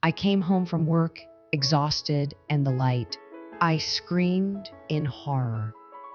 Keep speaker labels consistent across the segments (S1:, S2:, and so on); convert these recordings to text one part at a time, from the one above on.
S1: I came home from work, exhausted and the light. I screamed in horror.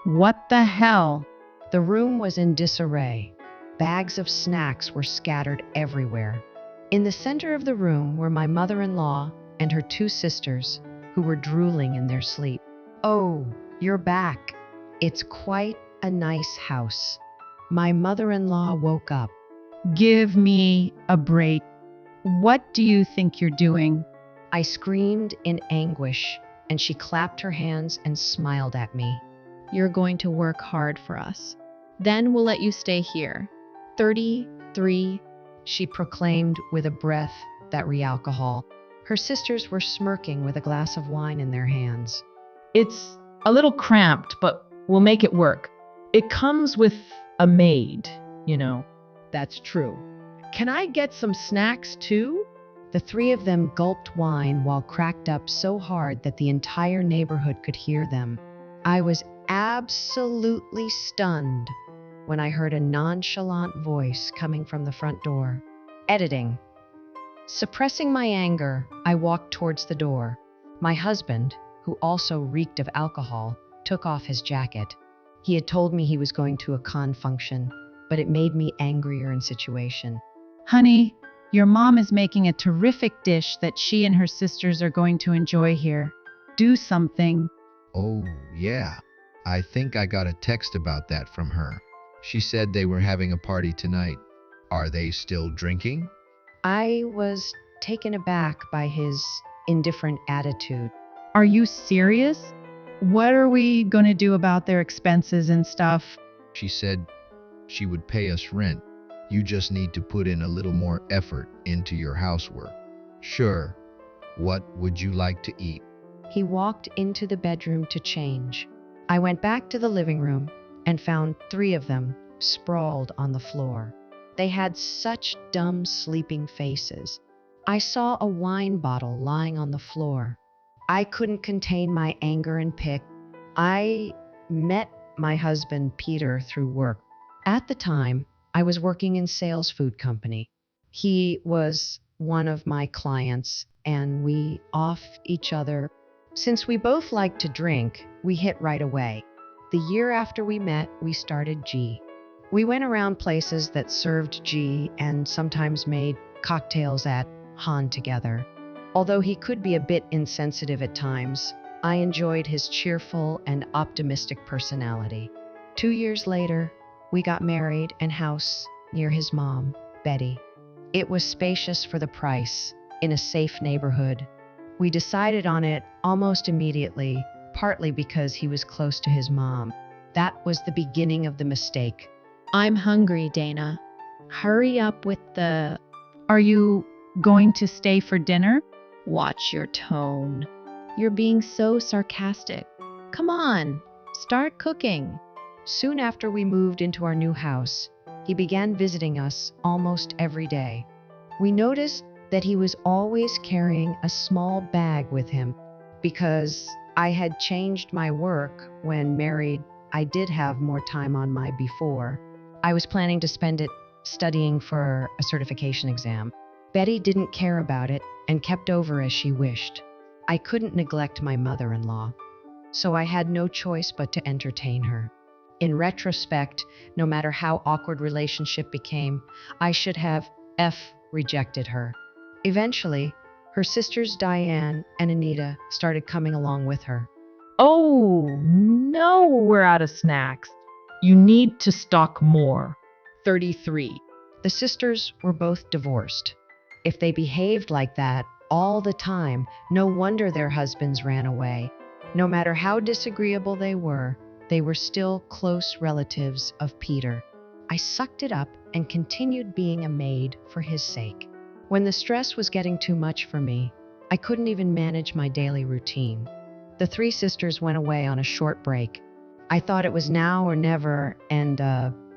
S2: What the hell?
S1: The room was in disarray. Bags of snacks were scattered everywhere. In the center of the room were my mother-in-law and her two sisters, who were drooling in their sleep. "Oh, you're back. It's quite a nice house." My mother-in-law woke up.
S2: Give me a break. What do you think you're doing?
S1: I screamed in anguish, and she clapped her hands and smiled at me.
S3: You're going to work hard for us. Then we'll let you stay here. 33.
S1: She proclaimed with a breath that re-alcohol. Her sisters were smirking with a glass of wine in their hands.
S4: It's a little cramped, but we'll make it work. It comes with a maid, you know.
S5: That's true. Can I get some snacks too?
S1: The three of them gulped wine while cracked up so hard that the entire neighborhood could hear them. I was absolutely stunned when I heard a nonchalant voice coming from the front door. Editing. Suppressing my anger, I walked towards the door. My husband, who also reeked of alcohol, took off his jacket. He had told me he was going to a con function, but it made me angrier in situation.
S2: Honey, your mom is making a terrific dish that she and her sisters are going to enjoy here. Do something.
S6: Oh, yeah. I think I got a text about that from her. She said they were having a party tonight. Are they still drinking?
S1: I was taken aback by his indifferent attitude.
S2: Are you serious? What are we going to do about their expenses and stuff?
S6: She said she would pay us rent. You just need to put in a little more effort into your housework. Sure. What would you like to eat?
S1: He walked into the bedroom to change. I went back to the living room and found three of them sprawled on the floor. They had such dumb sleeping faces. I saw a wine bottle lying on the floor. I couldn't contain my anger and pick. I met my husband Peter through work. At the time, I was working in sales food company. He was one of my clients, and we off each other. Since we both liked to drink, we hit right away. The year after we met, we started G. We went around places that served G and sometimes made cocktails at Han together. Although he could be a bit insensitive at times, I enjoyed his cheerful and optimistic personality. 2 years later, we got married and house near his mom, Betty. It was spacious for the price, in a safe neighborhood. We decided on it almost immediately, partly because he was close to his mom. That was the beginning of the mistake.
S3: I'm hungry, Dana. Hurry up with the...
S2: Are you going to stay for dinner?
S3: Watch your tone. You're being so sarcastic. Come on, start cooking.
S1: Soon after we moved into our new house, he began visiting us almost every day. We noticed that he was always carrying a small bag with him. Because I had changed my work when married, I did have more time on my before. I was planning to spend it studying for a certification exam. Betty didn't care about it and kept over as she wished. I couldn't neglect my mother-in-law, so I had no choice but to entertain her. In retrospect, no matter how awkward relationship became, I should have rejected her. Eventually, her sisters Diane and Anita started coming along with her.
S4: Oh, no, we're out of snacks. You need to stock more.
S5: 33.
S1: The sisters were both divorced. If they behaved like that all the time, no wonder their husbands ran away. No matter how disagreeable they were still close relatives of Peter. I sucked it up and continued being a maid for his sake. When the stress was getting too much for me, I couldn't even manage my daily routine. The three sisters went away on a short break. I thought it was now or never, and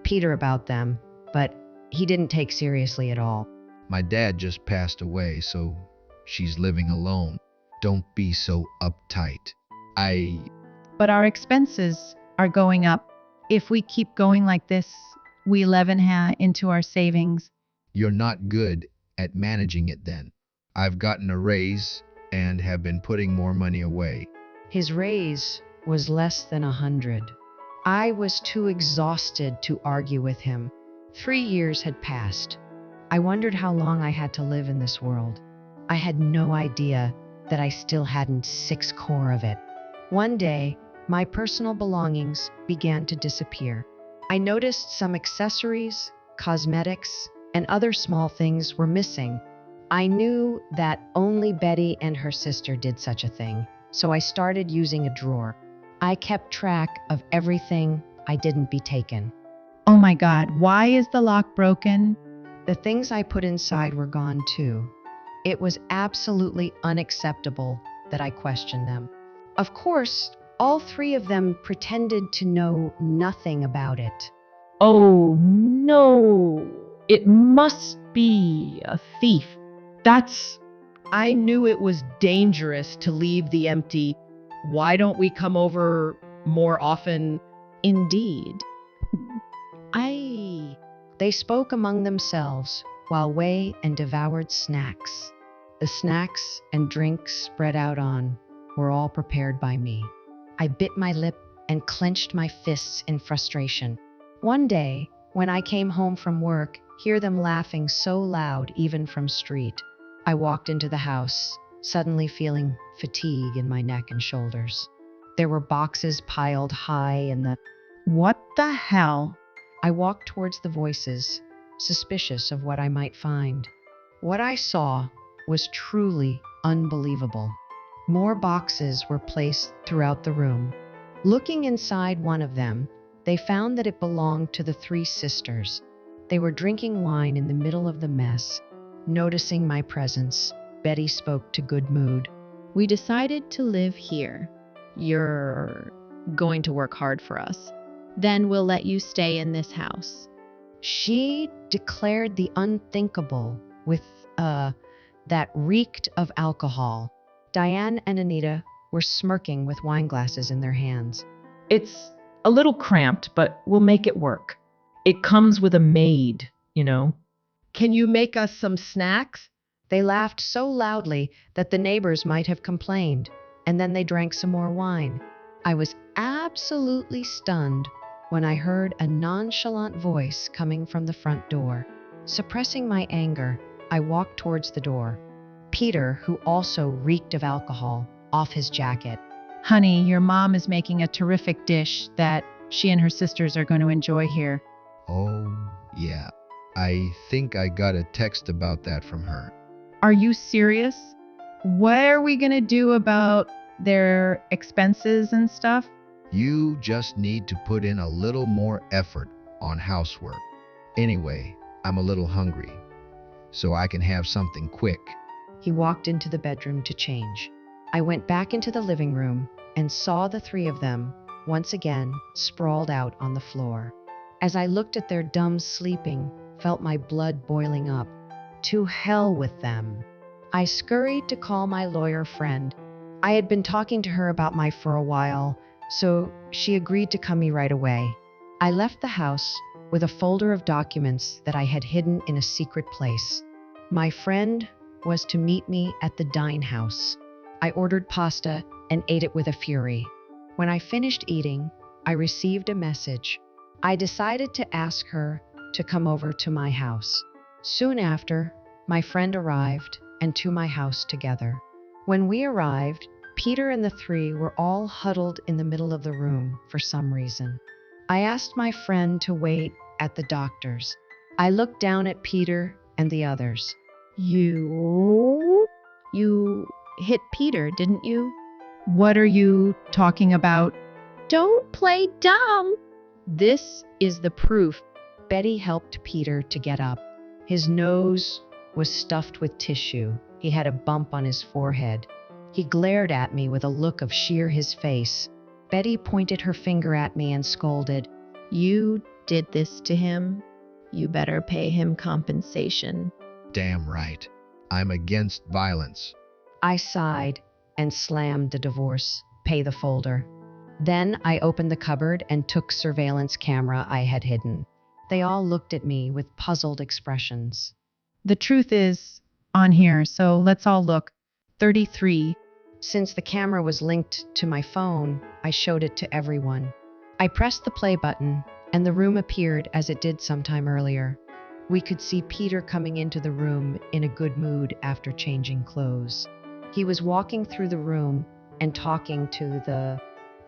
S1: Peter about them, but he didn't take seriously at all.
S6: My dad just passed away, so she's living alone. Don't be so uptight.
S2: But our expenses are going up. If we keep going like this, we leaven into our savings.
S6: You're not good at managing it then. I've gotten a raise and have been putting more money away.
S1: His raise was less than 100. I was too exhausted to argue with him. 3 years had passed. I wondered how long I had to live in this world. I had no idea that I still hadn't 6 core of it. One day, my personal belongings began to disappear. I noticed some accessories, cosmetics, and other small things were missing. I knew that only Betty and her sister did such a thing, so I started using a drawer. I kept track of everything I didn't be taken.
S2: Oh my God, why is the lock broken?
S1: The things I put inside were gone too. It was absolutely unacceptable that I questioned them. Of course, all 3 of them pretended to know nothing about it.
S4: Oh no, it must be a thief.
S5: I knew it was dangerous to leave the empty. Why don't we come over more often?
S3: Indeed.
S1: They spoke among themselves while Wei and devoured snacks. The snacks and drinks spread out on were all prepared by me. I bit my lip and clenched my fists in frustration. One day, when I came home from work, hear them laughing so loud even from street. I walked into the house, suddenly feeling fatigue in my neck and shoulders. There were boxes piled high in the...
S2: What the hell?
S1: I walked towards the voices, suspicious of what I might find. What I saw was truly unbelievable. More boxes were placed throughout the room. Looking inside one of them, they found that it belonged to the 3 sisters. They were drinking wine in the middle of the mess. Noticing my presence, Betty spoke to Good Mood.
S3: We decided to live here. You're going to work hard for us. Then we'll let you stay in this house.
S1: She declared the unthinkable with, that reeked of alcohol. Diane and Anita were smirking with wine glasses in their hands.
S4: It's a little cramped, but we'll make it work. It comes with a maid, you know.
S5: Can you make us some snacks?
S1: They laughed so loudly that the neighbors might have complained, and then they drank some more wine. I was absolutely stunned when I heard a nonchalant voice coming from the front door. Suppressing my anger, I walked towards the door. Peter, who also reeked of alcohol, off his jacket.
S2: Honey, your mom is making a terrific dish that she and her sisters are going to enjoy here.
S6: Oh, yeah. I think I got a text about that from her.
S2: Are you serious? What are we going to do about their expenses and stuff?
S6: You just need to put in a little more effort on housework. Anyway, I'm a little hungry, so I can have something quick.
S1: He walked into the bedroom to change. I went back into the living room and saw the 3 of them, once again, sprawled out on the floor. As I looked at their dumb sleeping, felt my blood boiling up. To hell with them. I scurried to call my lawyer friend. I had been talking to her about my for a while, so she agreed to come me right away. I left the house with a folder of documents that I had hidden in a secret place. My friend was to meet me at the dine house. I ordered pasta and ate it with a fury. When I finished eating, I received a message. I decided to ask her to come over to my house. Soon after, my friend arrived and to my house together. When we arrived, Peter and the 3 were all huddled in the middle of the room for some reason. I asked my friend to wait at the doctor's. I looked down at Peter and the others.
S3: You hit Peter, didn't you?
S2: What are you talking about?
S3: Don't play dumb. This is the proof.
S1: Betty helped Peter to get up. His nose was stuffed with tissue. He had a bump on his forehead. He glared at me with a look of sheer his face. Betty pointed her finger at me and scolded.
S3: You did this to him. You better pay him compensation.
S6: Damn right. I'm against violence.
S1: I sighed and slammed the divorce, pay the folder. Then I opened the cupboard and took surveillance camera I had hidden. They all looked at me with puzzled expressions.
S2: The truth is, on here, so let's all look. 33.
S1: Since the camera was linked to my phone, I showed it to everyone. I pressed the play button, and the room appeared as it did sometime earlier. We could see Peter coming into the room in a good mood after changing clothes. He was walking through the room and talking to the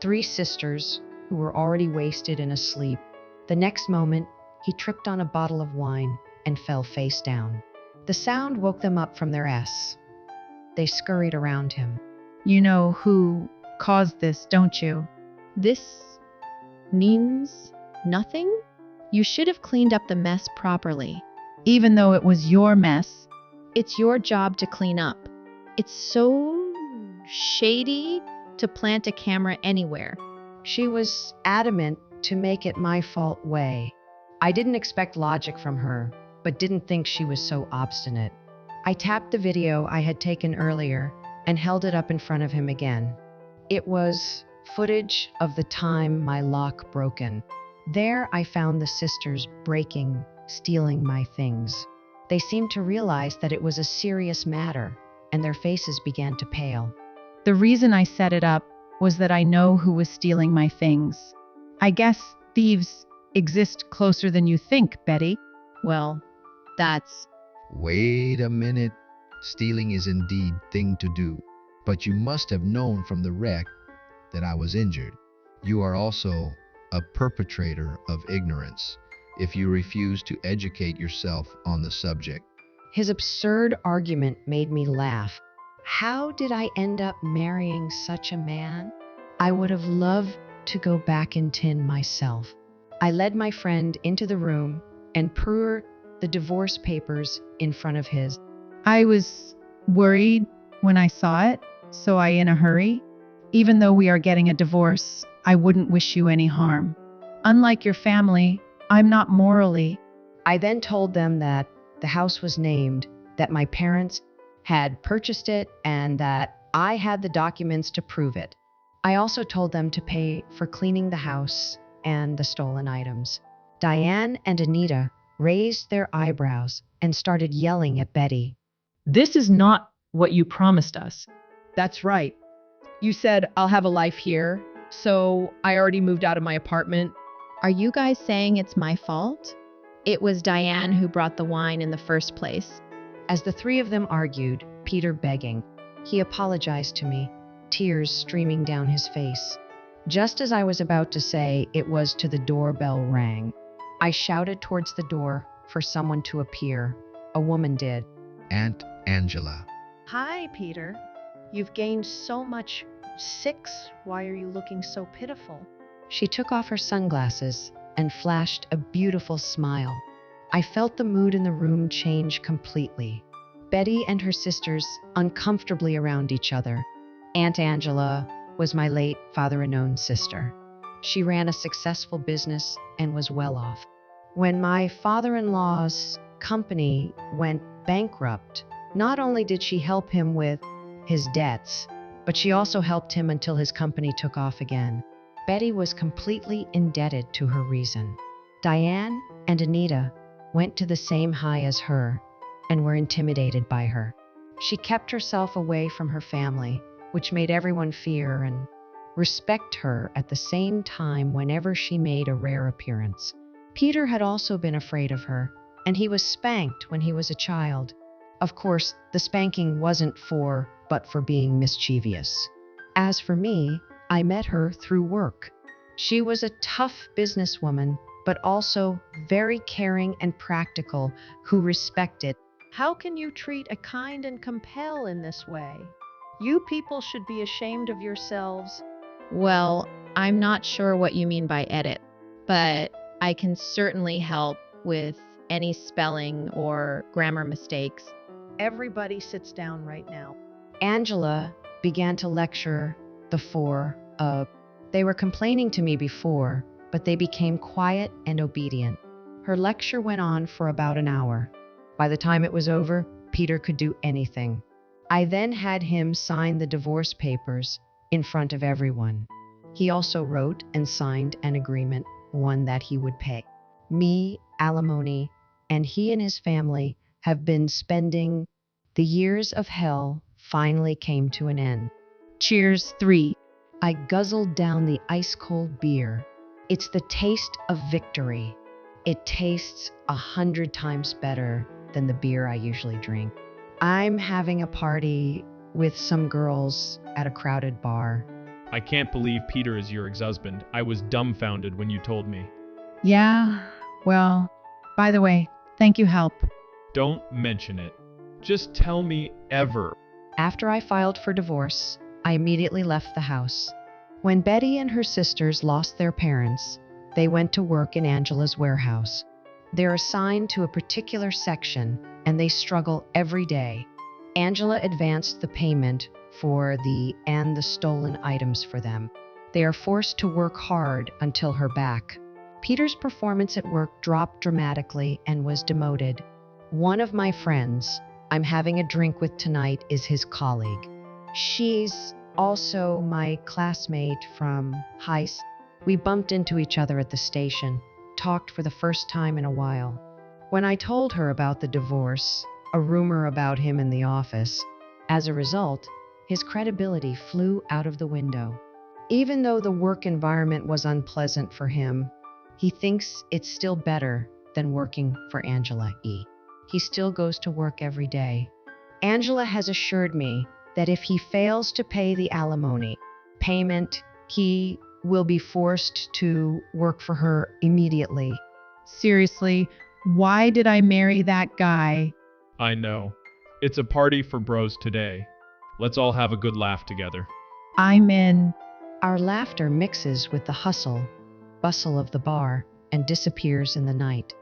S1: 3 sisters who were already wasted and asleep. The next moment, he tripped on a bottle of wine and fell face down. The sound woke them up from their S. They scurried around him.
S2: You know who caused this, don't you?
S3: This means nothing? You should have cleaned up the mess properly.
S2: Even though it was your mess.
S3: It's your job to clean up. It's so shady to plant a camera anywhere.
S1: She was adamant to make it my fault way. I didn't expect logic from her, but didn't think she was so obstinate. I tapped the video I had taken earlier and held it up in front of him again. It was footage of the time my lock broken. There I found the sisters breaking, stealing my things. They seemed to realize that it was a serious matter, and their faces began to pale.
S2: The reason I set it up was that I know who was stealing my things. I guess thieves exist closer than you think, Betty.
S3: Well, that's...
S6: Wait a minute. Stealing is indeed thing to do. But you must have known from the wreck that I was injured. You are also a perpetrator of ignorance if you refuse to educate yourself on the subject.
S1: His absurd argument made me laugh. How did I end up marrying such a man? I would have loved to go back in tin myself. I led my friend into the room and poured the divorce papers in front of his.
S2: I was worried when I saw it, so I in a hurry. Even though we are getting a divorce, I wouldn't wish you any harm. Unlike your family, I'm not morally.
S1: I then told them that the house was named, that my parents had purchased it, and that I had the documents to prove it. I also told them to pay for cleaning the house and the stolen items. Diane and Anita raised their eyebrows and started yelling at Betty.
S4: This is not what you promised us.
S5: That's right. You said I'll have a life here, so I already moved out of my apartment.
S3: Are you guys saying it's my fault? It was Diane who brought the wine in the first place.
S1: As the 3 of them argued, Peter begging, he apologized to me, tears streaming down his face. Just as I was about to say it was to the doorbell rang, I shouted towards the door for someone to appear. A woman did.
S6: Aunt Angela.
S7: Hi, Peter. You've gained so much. 6. Why are you looking so pitiful?
S1: She took off her sunglasses and flashed a beautiful smile. I felt the mood in the room change completely. Betty and her sisters uncomfortably around each other. Aunt Angela was my late father-in-law's sister. She ran a successful business and was well off. When my father-in-law's company went bankrupt, not only did she help him with his debts, but she also helped him until his company took off again. Betty was completely indebted to her reason. Diane and Anita went to the same high as her and were intimidated by her. She kept herself away from her family, which made everyone fear and respect her at the same time whenever she made a rare appearance. Peter had also been afraid of her, and he was spanked when he was a child. Of course, the spanking wasn't but for being mischievous. As for me, I met her through work. She was a tough businesswoman, but also very caring and practical, who respected.
S7: How can you treat a kind and compel in this way? You people should be ashamed of yourselves.
S3: Well, I'm not sure what you mean by edit, but I can certainly help with any spelling or grammar mistakes.
S7: Everybody sits down right now.
S1: Angela began to lecture the 4. They were complaining to me before, but they became quiet and obedient. Her lecture went on for about an hour. By the time it was over, Peter could do anything. I then had him sign the divorce papers in front of everyone. He also wrote and signed an agreement, one that he would pay me alimony, and he and his family have been spending The years of hell finally came to an end.
S2: Cheers, 3.
S1: I guzzled down the ice-cold beer. It's the taste of victory. It tastes 100 times better than the beer I usually drink. I'm having a party with some girls at a crowded bar.
S8: I can't believe Peter is your ex-husband. I was dumbfounded when you told me.
S2: Yeah, well, by the way, thank you, help.
S8: Don't mention it. Just tell me ever.
S1: After I filed for divorce, I immediately left the house. When Betty and her sisters lost their parents, they went to work in Angela's warehouse. They're assigned to a particular section, and they struggle every day. Angela advanced the payment for the stolen items for them. They are forced to work hard until her back. Peter's performance at work dropped dramatically and was demoted. One of my friends I'm having a drink with tonight is his colleague. She's also my classmate from high school. We bumped into each other at the station, talked for the first time in a while. When I told her about the divorce, a rumor about him in the office, as a result, his credibility flew out of the window. Even though the work environment was unpleasant for him, he thinks it's still better than working for Angela E. He still goes to work every day. Angela has assured me that if he fails to pay the alimony payment, he will be forced to work for her immediately.
S2: Seriously, why did I marry that guy?
S8: I know. It's a party for bros today. Let's all have a good laugh together.
S2: I'm in.
S1: Our laughter mixes with the hustle, bustle of the bar and disappears in the night.